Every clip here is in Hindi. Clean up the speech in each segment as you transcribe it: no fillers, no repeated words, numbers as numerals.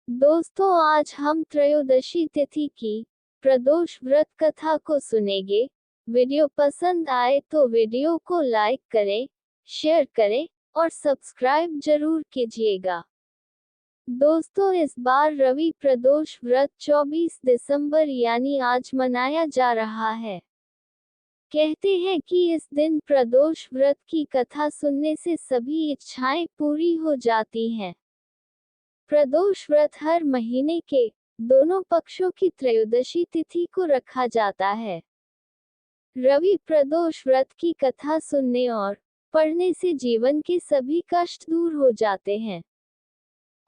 दोस्तों, आज हम त्रयोदशी तिथि की प्रदोष व्रत कथा को सुनेंगे। वीडियो पसंद आए तो वीडियो को लाइक करें, शेयर करें और सब्सक्राइब जरूर कीजिएगा। दोस्तों, इस बार रवि प्रदोष व्रत 24 दिसंबर यानी आज मनाया जा रहा है। कहते हैं कि इस दिन प्रदोष व्रत की कथा सुनने से सभी इच्छाएं पूरी हो जाती हैं। प्रदोष व्रत हर महीने के दोनों पक्षों की त्रयोदशी तिथि को रखा जाता है। रवि प्रदोष व्रत की कथा सुनने और पढ़ने से जीवन के सभी कष्ट दूर हो जाते हैं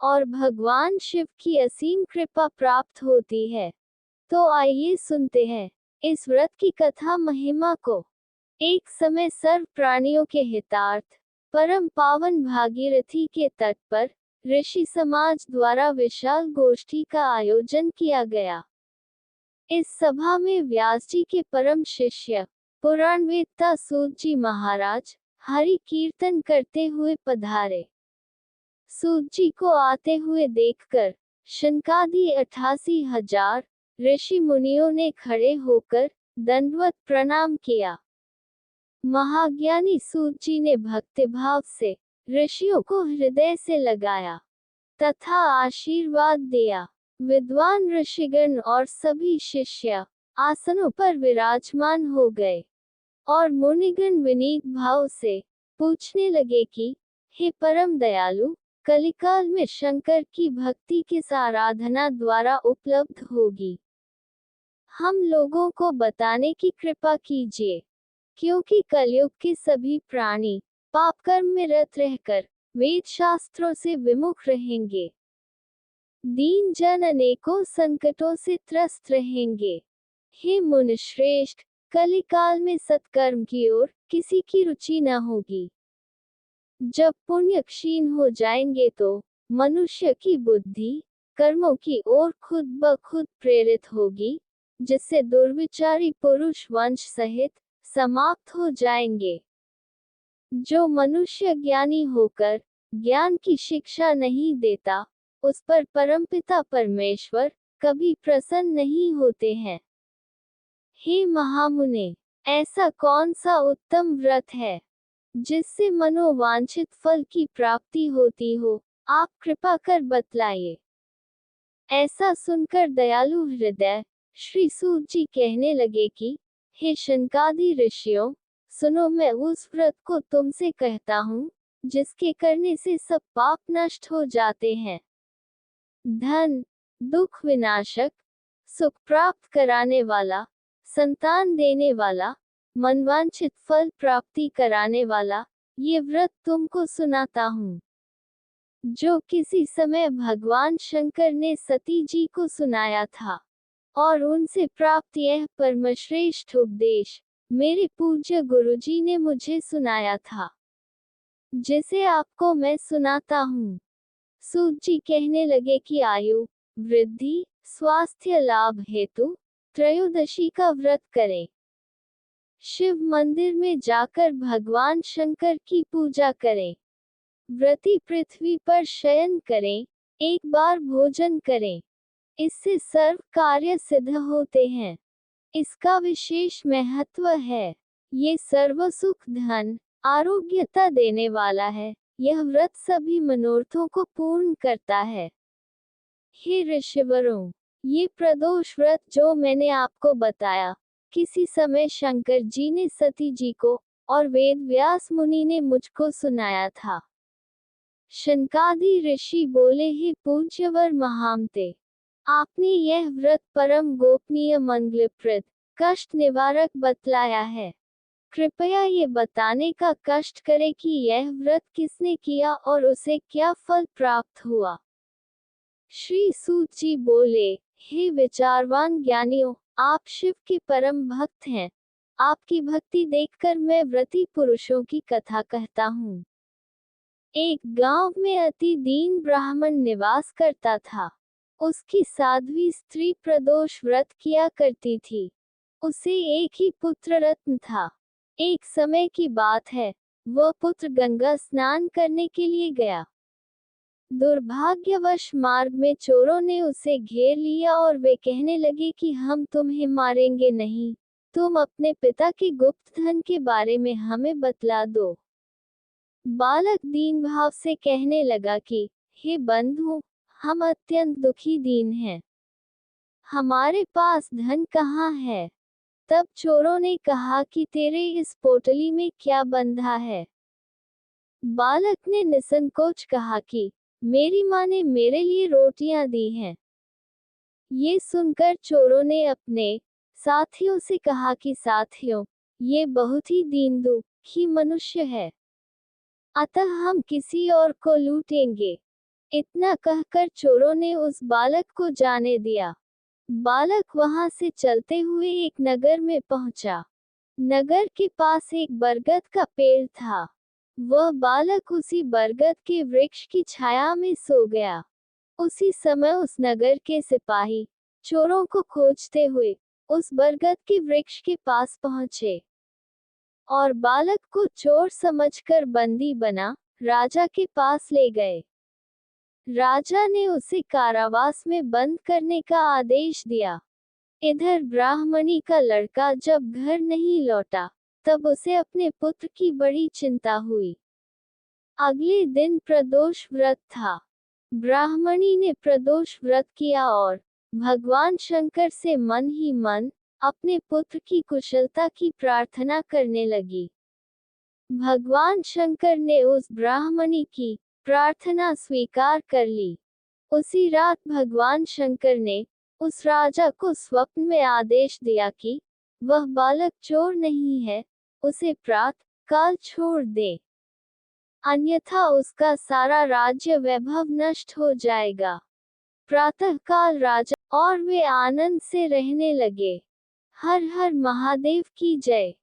और भगवान शिव की असीम कृपा प्राप्त होती है। तो आइए सुनते हैं इस व्रत की कथा महिमा को। एक समय सर्व प्राणियों के हितार्थ परम पावन भागीरथी के तट पर ऋषि समाज द्वारा विशाल गोष्ठी का आयोजन किया गया। इस सभा में व्यास जी के परम शिष्य पुराणवेत्ता सूत जी महाराज हरि कीर्तन करते हुए पधारे। सूत जी को आते हुए देखकर शनकादि 88,000 ऋषि मुनियों ने खड़े होकर दंडवत प्रणाम किया। महाज्ञानी सूत जी ने भक्तिभाव से ऋषियों को हृदय से लगाया तथा आशीर्वाद दिया। विद्वान ऋषिगण और सभी शिष्य आसनों पर विराजमान हो गए और मुनिगण विनीत भाव से पूछने लगे कि हे परम दयालु, कलिकाल में शंकर की भक्ति किस आराधना द्वारा उपलब्ध होगी? हम लोगों को बताने की कृपा कीजिए, क्योंकि कलयुग के सभी प्राणी पाप कर्म में रत रहकर वेद शास्त्रों से विमुख रहेंगे। दीन जन अनेकों संकटों से त्रस्त रहेंगे। हे मुनिश्रेष्ठ, कलिकाल में सत्कर्म की ओर किसी की रुचि न होगी। जब पुण्य क्षीण हो जाएंगे तो मनुष्य की बुद्धि कर्मों की ओर खुद ब खुद प्रेरित होगी, जिससे दुर्विचारी पुरुष वंश सहित समाप्त हो जाएंगे। जो मनुष्य ज्ञानी होकर ज्ञान की शिक्षा नहीं देता, उस पर परमपिता परमेश्वर कभी प्रसन्न नहीं होते हैं। हे महामुने, ऐसा कौन सा उत्तम व्रत है जिससे मनोवांछित फल की प्राप्ति होती हो? आप कृपा कर बतलाइए। ऐसा सुनकर दयालु हृदय श्री सूत जी कहने लगे कि हे शनकादि ऋषियों, सुनो, मैं उस व्रत को तुमसे कहता हूँ जिसके करने से सब पाप नष्ट हो जाते हैं। धन, दुख विनाशक, सुख प्राप्त कराने वाला, संतान देने वाला, मनवांछित फल प्राप्ति कराने वाला, ये व्रत तुमको सुनाता हूँ, जो किसी समय भगवान शंकर ने सती जी को सुनाया था और उनसे प्राप्त यह परमश्रेष्ठ उपदेश मेरे पूज्य गुरुजी ने मुझे सुनाया था, जिसे आपको मैं सुनाता हूँ। सूत जी कहने लगे कि आयु वृद्धि स्वास्थ्य लाभ हेतु त्रयोदशी का व्रत करें। शिव मंदिर में जाकर भगवान शंकर की पूजा करें। व्रती पृथ्वी पर शयन करें, एक बार भोजन करें, इससे सर्व कार्य सिद्ध होते हैं। इसका विशेष महत्व है। ये सर्व सुख धन आरोग्यता देने वाला है। यह व्रत सभी मनोरथों को पूर्ण करता है। हे ऋषिवरों, ये प्रदोष व्रत जो मैंने आपको बताया, किसी समय शंकर जी ने सती जी को और वेद व्यास मुनि ने मुझको सुनाया था। शनकादि ऋषि बोले, हे पूज्यवर महामते, आपने यह व्रत परम गोपनीय मंगलप्रद कष्ट निवारक बतलाया है। कृपया ये बताने का कष्ट करें कि यह व्रत किसने किया और उसे क्या फल प्राप्त हुआ। श्री सूत जी बोले, हे विचारवान ज्ञानियों, आप शिव के परम भक्त हैं। आपकी भक्ति देखकर मैं व्रती पुरुषों की कथा कहता हूँ। एक गांव में अति दीन ब्राह्मण निवास करता था। उसकी साध्वी स्त्री प्रदोष व्रत किया करती थी। उसे एक ही पुत्र रत्न था। एक समय की बात है, वह पुत्र गंगा स्नान करने के लिए गया। दुर्भाग्यवश मार्ग में चोरों ने उसे घेर लिया और वे कहने लगे कि हम तुम्हें मारेंगे नहीं, तुम अपने पिता के गुप्त धन के बारे में हमें बतला दो। बालक दीन भाव से कहने लगा कि हे बंधु, हम अत्यंत दुखी दीन हैं, हमारे पास धन कहाँ है। तब चोरों ने कहा कि तेरे इस पोटली में क्या बंधा है। बालक ने निसंकोच कहा कि मेरी माँ ने मेरे लिए रोटियां दी हैं। ये सुनकर चोरों ने अपने साथियों से कहा कि साथियों, ये बहुत ही दीन दुखी मनुष्य है, अतः हम किसी और को लूटेंगे। इतना कहकर चोरों ने उस बालक को जाने दिया। बालक वहां से चलते हुए एक नगर में पहुंचा। नगर के पास एक बरगद का पेड़ था। वह बालक उसी बरगद के वृक्ष की छाया में सो गया। उसी समय उस नगर के सिपाही चोरों को खोजते हुए उस बरगद के वृक्ष के पास पहुंचे और बालक को चोर समझकर बंदी बना राजा के पास ले गए। राजा ने उसे कारावास में बंद करने का आदेश दिया। इधर ब्राह्मणी का लड़का जब घर नहीं लौटा, तब उसे अपने पुत्र की बड़ी चिंता हुई। अगले दिन प्रदोष व्रत था। ब्राह्मणी ने प्रदोष व्रत किया और भगवान शंकर से मन ही मन अपने पुत्र की कुशलता की प्रार्थना करने लगी। भगवान शंकर ने उस ब्राह्मणी की प्रार्थना स्वीकार कर ली। उसी रात भगवान शंकर ने उस राजा को स्वप्न में आदेश दिया कि वह बालक चोर नहीं है, उसे प्रातः काल छोड़ दे, अन्यथा उसका सारा राज्य वैभव नष्ट हो जाएगा। प्रातः काल राजा और वे आनंद से रहने लगे। हर हर महादेव की जय।